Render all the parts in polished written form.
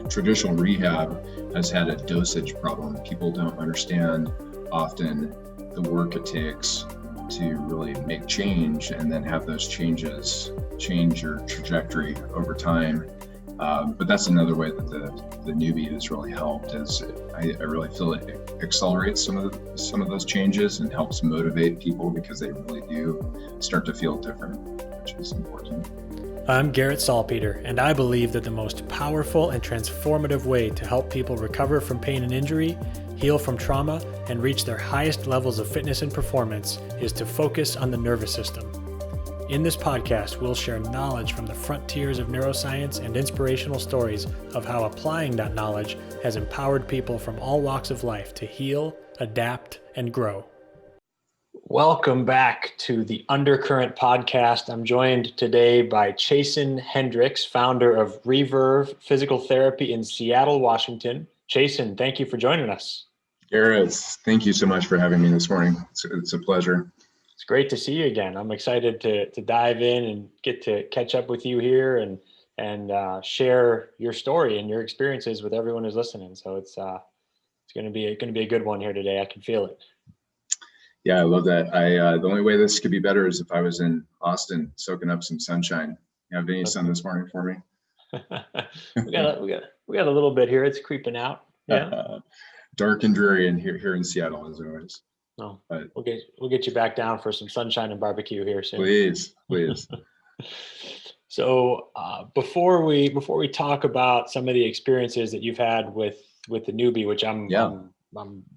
Traditional rehab has had a dosage problem. People don't understand often the work it takes to really make change and then have those changes change your trajectory over time. But that's another way that the Neubie has really helped. Is I really feel it accelerates some of those changes and helps motivate people because they really do start to feel different, which is important. I'm Garrett Salpeter, and I believe that the most powerful and transformative way to help people recover from pain and injury, heal from trauma, and reach their highest levels of fitness and performance is to focus on the nervous system. In this podcast, we'll share knowledge from the frontiers of neuroscience and inspirational stories of how applying that knowledge has empowered people from all walks of life to heal, adapt, and grow. Welcome back to the Undercurrent podcast. I'm joined today by Chason Hendryx, founder of Reverve Physical Therapy in Seattle, Washington. Chason, thank you for joining us. Garrett, thank you so much for having me this morning. It's a pleasure. It's great to see you again. I'm excited to dive in and get to catch up with you here and share your story and your experiences with everyone who's listening. So it's going to be a good one here today. I can feel it. Yeah, I love that. The only way this could be better is if I was in Austin soaking up some sunshine. You have any sun this morning for me? we got a little bit here. It's creeping out. Yeah. Dark and dreary in here in Seattle as always. No, but we'll get you back down for some sunshine and barbecue here soon. Please. So before we talk about some of the experiences that you've had with the Neubie, which I'm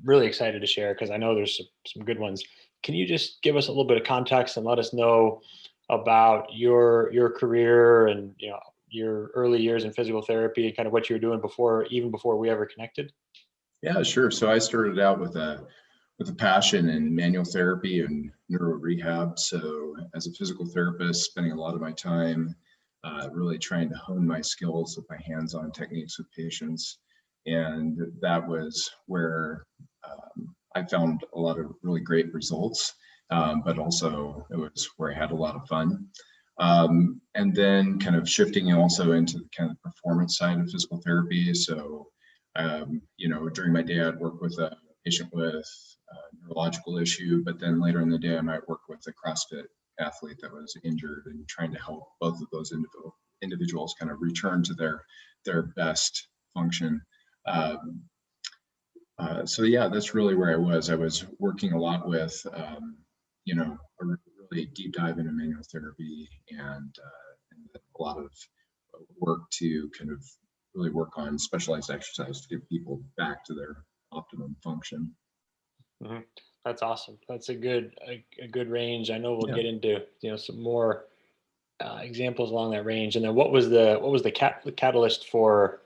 really excited to share because I know there's some good ones. Can you just give us a little bit of context and let us know about your career and your early years in physical therapy and kind of what you were doing before we ever connected? Yeah, sure. So I started out with a passion in manual therapy and neuro rehab. So as a physical therapist, spending a lot of my time really trying to hone my skills with my hands-on techniques with patients. And that was where I found a lot of really great results, but also it was where I had a lot of fun. And then kind of shifting also into the kind of performance side of physical therapy. So, during my day, I'd work with a patient with a neurological issue, but then later in the day, I might work with a CrossFit athlete that was injured and trying to help both of those individuals kind of return to their best function. So yeah, that's really where I was. I was working a lot with, a really deep dive into manual therapy and a lot of work to kind of really work on specialized exercise to get people back to their optimum function. Mm-hmm. That's awesome. That's a good range. I know we'll get into some more examples along that range. And then what was the catalyst for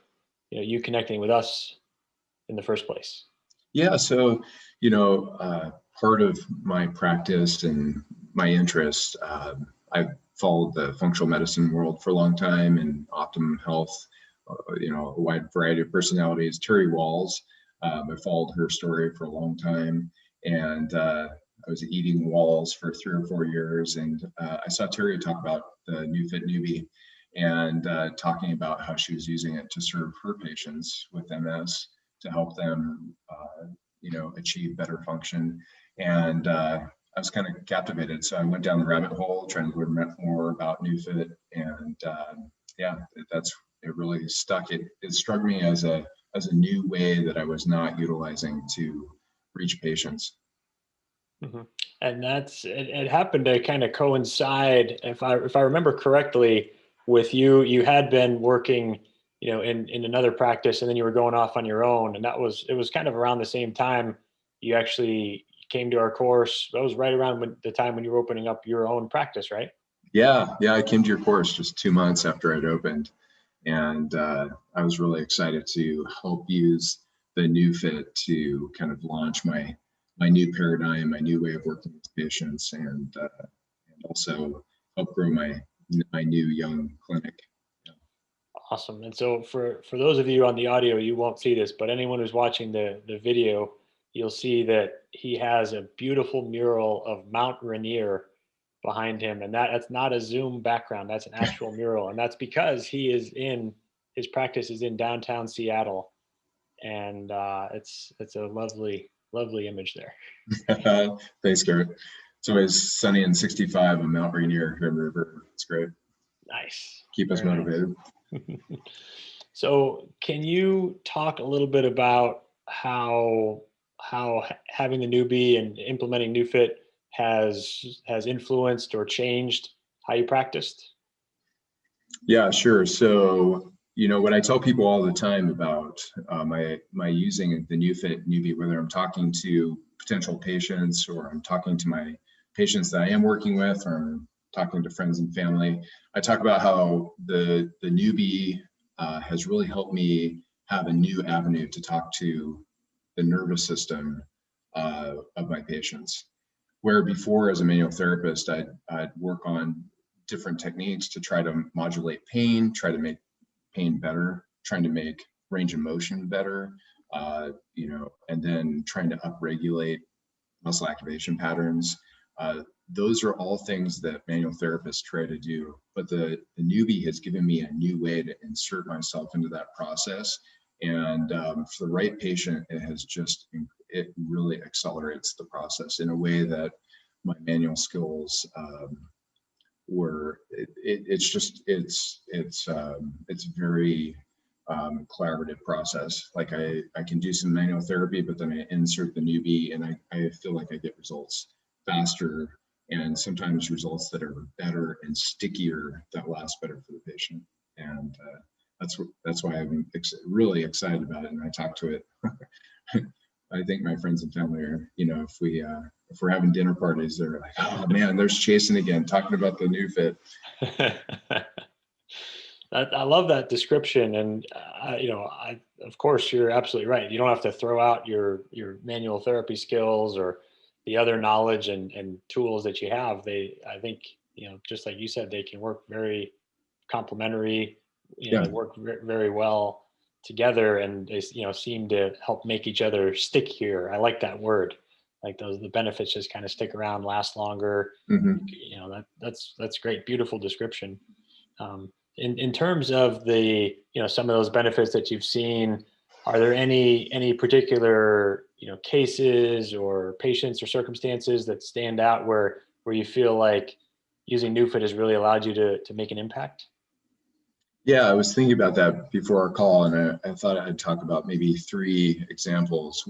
you connecting with us in the first place? Yeah, so part of my practice and my interest, I've followed the functional medicine world for a long time and optimum health. A wide variety of personalities. Terry Walls, I followed her story for a long time, and I was eating walls for 3 or 4 years, and I saw Terry talk about the Fit Newbie and talking about how she was using it to serve her patients with MS to help them, achieve better function. And I was kind of captivated. So I went down the rabbit hole trying to learn more about NewFit, and it really stuck. It struck me as a new way that I was not utilizing to reach patients. Mm-hmm. And it happened to kind of coincide, if I remember correctly, with you. You had been working, in another practice, and then you were going off on your own, and it was kind of around the same time you actually came to our course. That was right around the time when you were opening up your own practice, right? Yeah, I came to your course just 2 months after I'd opened. And I was really excited to help use the NewFit to kind of launch my new paradigm, my new way of working with patients, and also help grow my new young clinic. Awesome. And so for those of you on the audio, you won't see this, but anyone who's watching the video, you'll see that he has a beautiful mural of Mount Rainier behind him. And that's not a Zoom background. That's an actual mural. And that's because he is in his practice is in downtown Seattle, and it's a lovely image there. Thanks, Garrett. It's always sunny and 65 on Mount Rainier here in Reverve. It's great. Nice. Keep us motivated. Nice. So can you talk a little bit about how having the Neubie and implementing NewFit has influenced or changed how you practiced? Yeah, sure. So, what I tell people all the time about my using the NewFit Newbie, whether I'm talking to potential patients or I'm talking to my patients that I am working with, or I'm talking to friends and family, I talk about how the Newbie has really helped me have a new avenue to talk to the nervous system of my patients. Where before, as a manual therapist, I'd work on different techniques to try to modulate pain, try to make pain better, trying to make range of motion better, and then trying to upregulate muscle activation patterns. Those are all things that manual therapists try to do, but the Newbie has given me a new way to insert myself into that process. And for the right patient, it really accelerates the process in a way that my manual skills it's very collaborative process. Like I can do some manual therapy, but then I insert the Newbie and I feel like I get results faster, and sometimes results that are better and stickier, that last better for the patient. And that's why I'm really excited about it. And I talk to it. I think my friends and family are, if we're having dinner parties, they're like, oh man, there's Chason again talking about the NewFit. I love that description. And, of course, you're absolutely right. You don't have to throw out your manual therapy skills or the other knowledge and tools that you have. I think, just like you said, they can work very complementary, they work very well together, and they, seem to help make each other stickier. I like that word. Like the benefits just kind of stick around, last longer. Mm-hmm. That's great. Beautiful description. In terms of the, some of those benefits that you've seen, are there any particular, cases or patients or circumstances that stand out where you feel like using NewFit has really allowed you to make an impact? Yeah, I was thinking about that before our call, and I thought I'd talk about maybe 3 examples.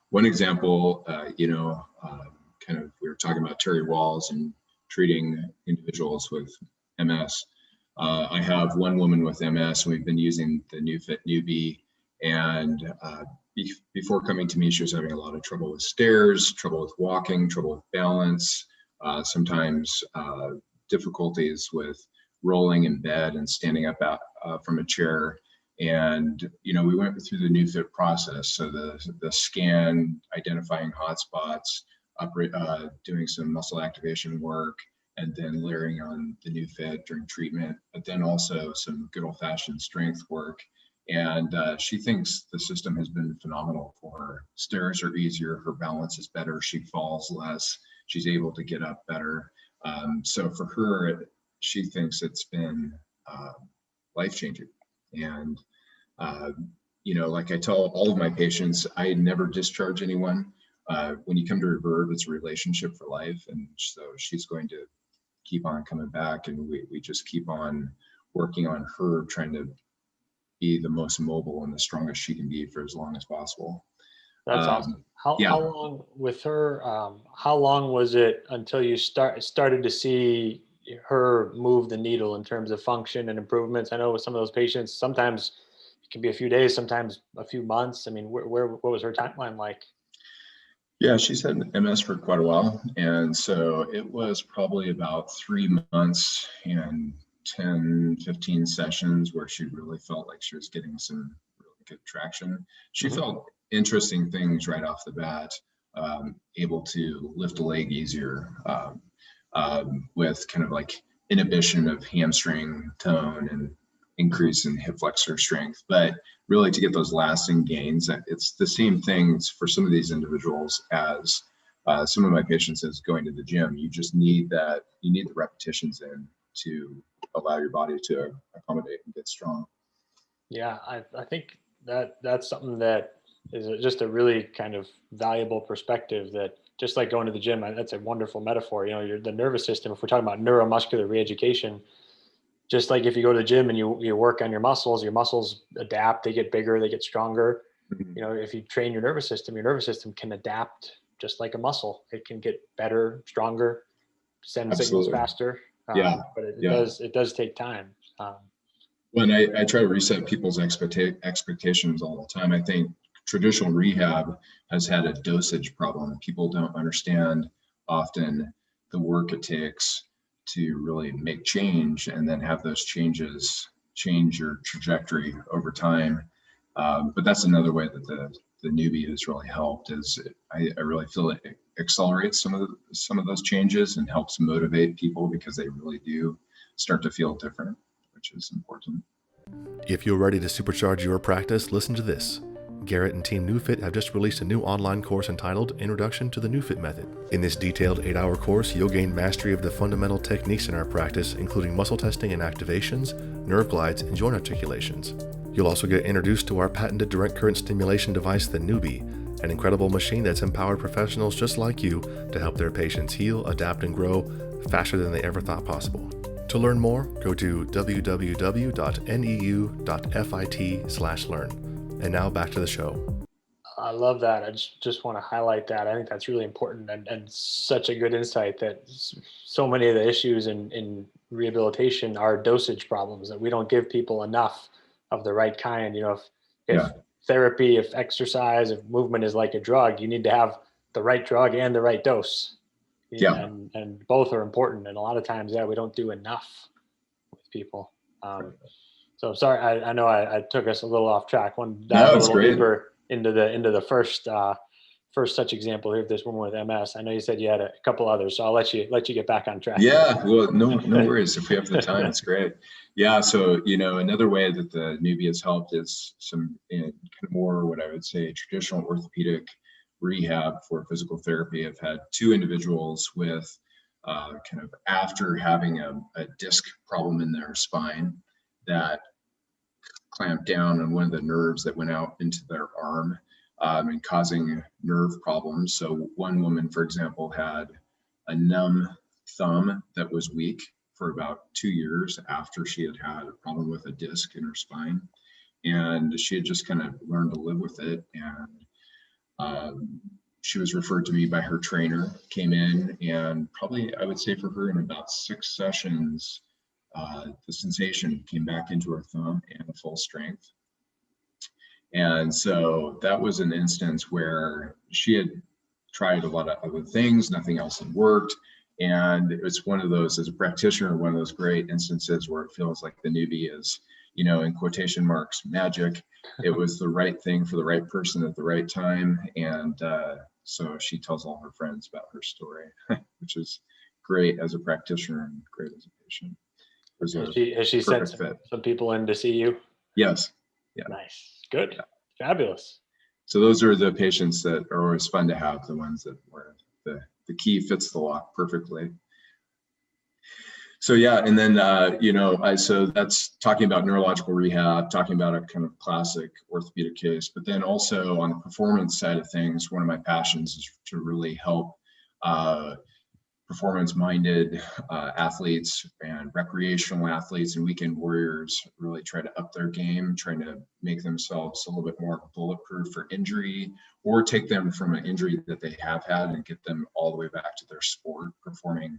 One example, kind of, we were talking about Terry Walls and treating individuals with MS. I have one woman with MS, and we've been using the NewFit Newbie. And before coming to me, she was having a lot of trouble with stairs, trouble with walking, trouble with balance, sometimes difficulties with rolling in bed and standing up from a chair. And, we went through the NewFit process. So the scan, identifying hotspots, doing some muscle activation work, and then layering on the NewFit during treatment, but then also some good old fashioned strength work. And she thinks the system has been phenomenal for her. Stairs are easier, her balance is better, she falls less, she's able to get up better. So for her, she thinks it's been life-changing. And, like I tell all of my patients, I never discharge anyone. When you come to Reverve, it's a relationship for life. And so she's going to keep on coming back, and we just keep on working on her, trying to be the most mobile and the strongest she can be for as long as possible. That's awesome. How long with her, how long was it until you started to see her move the needle in terms of function and improvements? I know with some of those patients, sometimes it can be a few days, sometimes a few months. I mean, what was her timeline like? Yeah, she's had MS for quite a while. And so it was probably about 3 months and 10, 15 sessions where she really felt like she was getting some really good traction. She felt interesting things right off the bat, able to lift a leg easier, with kind of like inhibition of hamstring tone and increase in hip flexor strength. But really, to get those lasting gains, it's the same things for some of these individuals as some of my patients is going to the gym. You just need the repetitions in to allow your body to accommodate and get strong. Yeah, I think that's something that is just a really kind of valuable perspective, that just like going to the gym, that's a wonderful metaphor. The nervous system, if we're talking about neuromuscular reeducation, just like if you go to the gym and you work on your muscles adapt, they get bigger, they get stronger. Mhm. If you train your nervous system can adapt just like a muscle. It can get better, stronger, send signals Absolutely. faster. Yeah. But it Yeah. does it does take time. Um, When I try to reset people's expectations all the time. I think traditional rehab has had a dosage problem. People don't understand often the work it takes to really make change and then have those changes change your trajectory over time. But that's another way that the newbie has really helped. I really feel it accelerates some of those changes and helps motivate people because they really do start to feel different, which is important. If you're ready to supercharge your practice, listen to this. Garrett and Team NewFit have just released a new online course entitled Introduction to the NewFit Method. In this detailed 8-hour course, you'll gain mastery of the fundamental techniques in our practice, including muscle testing and activations, nerve glides, and joint articulations. You'll also get introduced to our patented direct current stimulation device, the Neubie, an incredible machine that's empowered professionals just like you to help their patients heal, adapt, and grow faster than they ever thought possible. To learn more, go to www.neu.fit/learn. And now back to the show. I love that. I just want to highlight that. I think that's really important, and such a good insight that so many of the issues in rehabilitation are dosage problems, that we don't give people enough of the right kind. If Yeah. therapy, if exercise, if movement is like a drug, you need to have the right drug and the right dose. Yeah. And both are important. And a lot of times, yeah, we don't do enough with people. So sorry, I know I took us a little off track. Want to dive No, a it's little great. deeper into the first such example here of this woman with MS. I know you said you had a couple others, so I'll let you get back on track. Yeah, well, no worries. If we have the time, it's great. Yeah, so another way that the newbie has helped is some kind of more what I would say traditional orthopedic rehab for physical therapy. I've had two individuals with kind of after having a disc problem in their spine that clamped down on one of the nerves that went out into their arm and causing nerve problems. So one woman, for example, had a numb thumb that was weak for about 2 years after she had had a problem with a disc in her spine. And she had just kind of learned to live with it. And she was referred to me by her trainer, came in, and probably I would say for her in about 6 sessions, the sensation came back into her thumb and full strength. And so that was an instance where she had tried a lot of other things, nothing else had worked. And it's one of those, as a practitioner, one of those great instances where it feels like the newbie is, in quotation marks, magic. It was the right thing for the right person at the right time. And so she tells all her friends about her story, which is great as a practitioner and great as a patient. Has she sent some people in to see you? Yes. Yeah. Nice. Good. Yeah. Fabulous. So those are the patients that are always fun to have, the ones that where the key fits the lock perfectly. So yeah, and then so that's talking about neurological rehab, talking about a kind of classic orthopedic case, but then also on the performance side of things, one of my passions is to really help performance-minded athletes and recreational athletes and weekend warriors really try to up their game, trying to make themselves a little bit more bulletproof for injury, or take them from an injury that they have had and get them all the way back to their sport, performing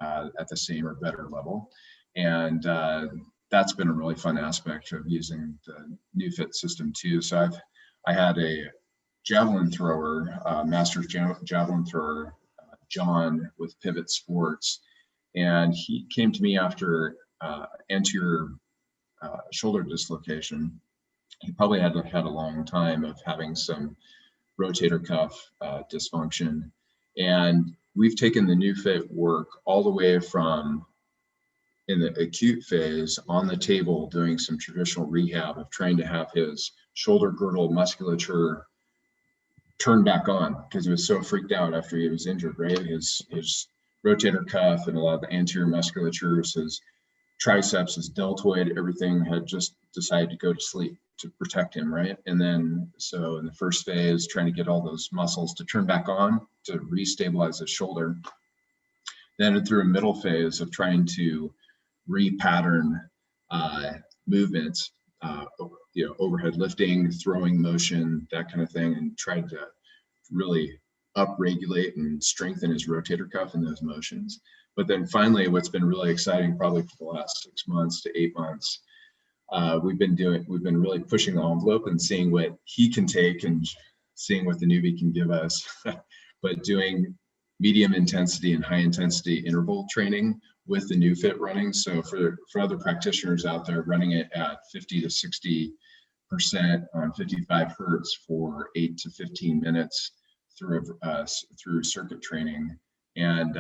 at the same or better level. And that's been a really fun aspect of using the NewFit system too. So I had a javelin thrower, master's javelin thrower, John with Pivot Sports, and he came to me after anterior shoulder dislocation. He probably had a long time of having some rotator cuff dysfunction, and we've taken the NewFit work all the way from in the acute phase on the table doing some traditional rehab of trying to have his shoulder girdle musculature turned back on because he was so freaked out after he was injured, right? His rotator cuff and a lot of the anterior musculatures, his triceps, his deltoid, everything had just decided to go to sleep to protect him, right? And then, so in the first phase, trying to get all those muscles to turn back on to restabilize his shoulder. Then through a middle phase of trying to repattern movements, overhead lifting, throwing motion, that kind of thing, and tried to really upregulate and strengthen his rotator cuff in those motions. But then finally, what's been really exciting, probably for the last 6 months to 8 months, we've been really pushing the envelope and seeing what he can take and seeing what the Neubie can give us, but doing medium intensity and high intensity interval training with the NewFit running. So for other practitioners out there, running it at 50 to 60% on 55 hertz for 8 to 15 minutes through circuit training. And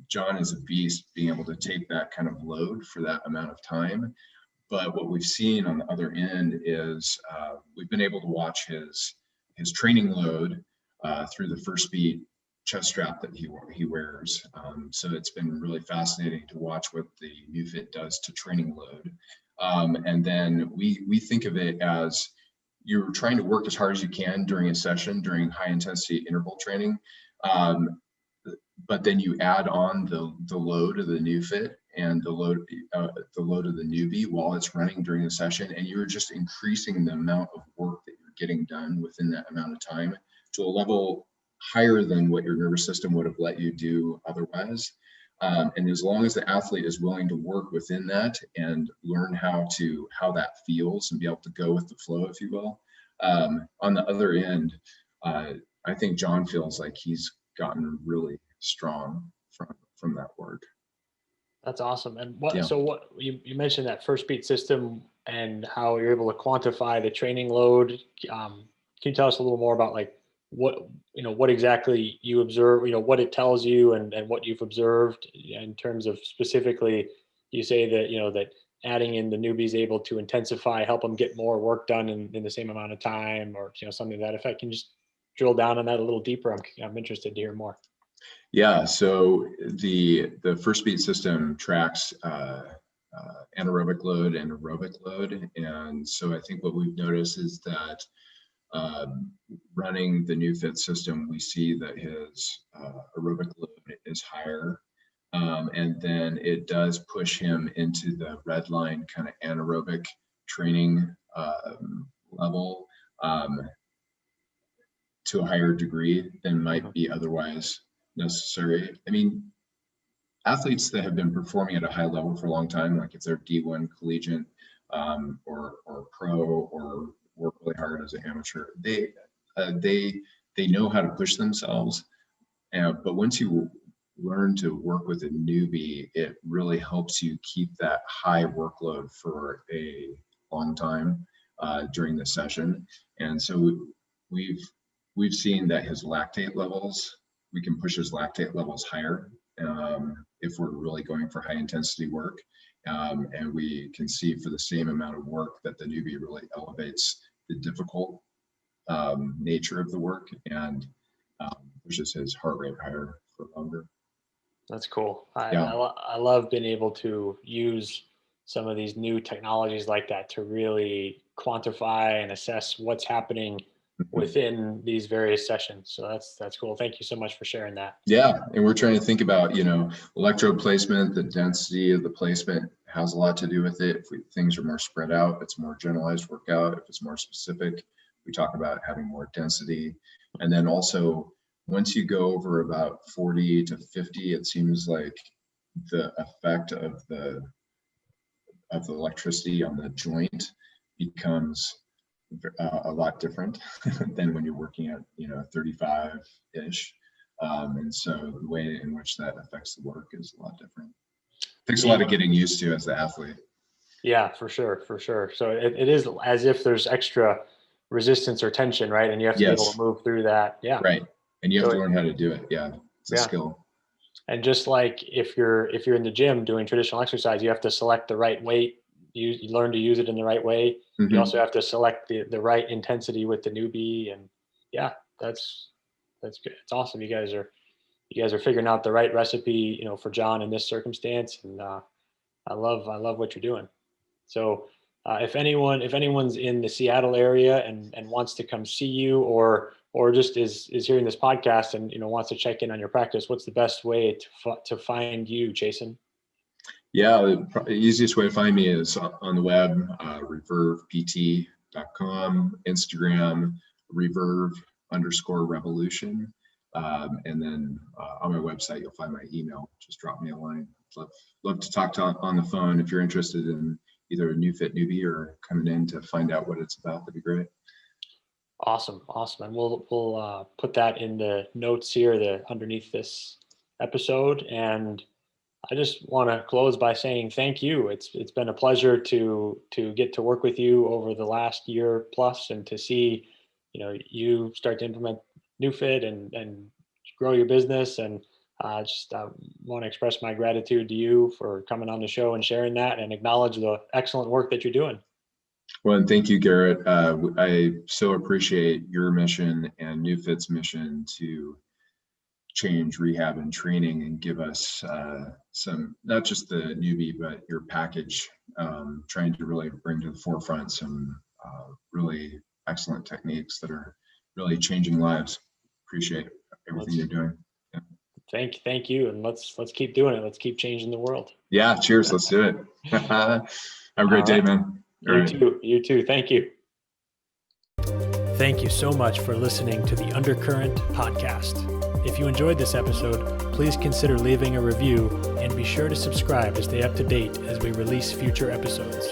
John is a beast being able to take that kind of load for that amount of time. But what we've seen on the other end is we've been able to watch his training load through the First Beat chest strap that he wears. So it's been really fascinating to watch what the NewFit does to training load. And then we think of it as you're trying to work as hard as you can during a session, during high intensity interval training. But then you add on the load of the NewFit and the load of the Neubie while it's running during the session, and you're just increasing the amount of work that you're getting done within that amount of time to a level higher than what your nervous system would have let you do otherwise. And as long as the athlete is willing to work within that and learn how that feels and be able to go with the flow, if you will, on the other end, I think John feels like he's gotten really strong from that work. That's awesome. And what you mentioned that First Beat system and how you're able to quantify the training load. Can you tell us a little more about like what exactly you observe, what it tells you and what you've observed in terms of specifically, you say that, that adding in the Neubie is able to help them get more work done in the same amount of time, or, something to that effect. Can you just drill down on that a little deeper? I'm interested to hear more. Yeah, so the First Beat system tracks anaerobic load and aerobic load. And so I think what we've noticed is that running the NewFit system, we see that his aerobic load is higher. And then it does push him into the red line kind of anaerobic training level to a higher degree than might be otherwise necessary. I mean, athletes that have been performing at a high level for a long time, like if they're D1 collegiate or pro or work really hard as an amateur, they know how to push themselves. But once you learn to work with a Neubie, it really helps you keep that high workload for a long time during the session. And so we've seen that his lactate levels, we can push his lactate levels higher if we're really going for high intensity work. And we can see for the same amount of work that the Neubie really elevates the difficult nature of the work and pushes his heart rate higher for longer. That's cool. I love being able to use some of these new technologies like that to really quantify and assess what's happening within these various sessions. So that's cool. Thank you so much for sharing that. Yeah. And we're trying to think about, electro placement, the density of the placement has a lot to do with it. If things are more spread out, it's more generalized workout. If it's more specific, we talk about having more density. And then also, once you go over about 40 to 50, it seems like the effect of the electricity on the joint becomes a lot different than when you're working at 35-ish. And so the way in which that affects the work is a lot different. Takes a lot of getting used to as the athlete. Yeah, for sure. So it is as if there's extra resistance or tension, right? And you have to be able to move through that. Yeah. Right. And you have to learn how to do it. Yeah. It's a skill. And just like if you're in the gym doing traditional exercise, you have to select the right weight. You learn to use it in the right way. Mm-hmm. You also have to select the right intensity with the Neubie. And yeah, that's good. It's awesome. You guys are figuring out the right recipe, for John in this circumstance. And I love what you're doing. So if anyone's in the Seattle area and wants to come see you, or just is hearing this podcast and wants to check in on your practice, what's the best way to find you, Chason? Yeah, the easiest way to find me is on the web, revervept.com, Instagram, reverve_revolution. And then on my website, you'll find my email. Just drop me a line. Love to talk on the phone. If you're interested in either a Fit Newbie or coming in to find out what it's about, that'd be great. Awesome. And we'll put that in the notes here, underneath this episode. And I just want to close by saying thank you. It's been a pleasure to get to work with you over the last year plus, and to see you start to implement NewFit and grow your business. And just want to express my gratitude to you for coming on the show and sharing that, and acknowledge the excellent work that you're doing. Well, and thank you, Garrett. I so appreciate your mission and NewFit's mission to change rehab and training and give us some, not just the Neubie, but your package, trying to really bring to the forefront some really excellent techniques that are really changing lives. Appreciate everything you're doing. Yeah. Thank you. And let's keep doing it. Let's keep changing the world. Yeah. Cheers. Let's do it. Have a great day, man. You too. Thank you. Thank you so much for listening to the Undercurrent podcast. If you enjoyed this episode, please consider leaving a review and be sure to subscribe to stay up to date as we release future episodes.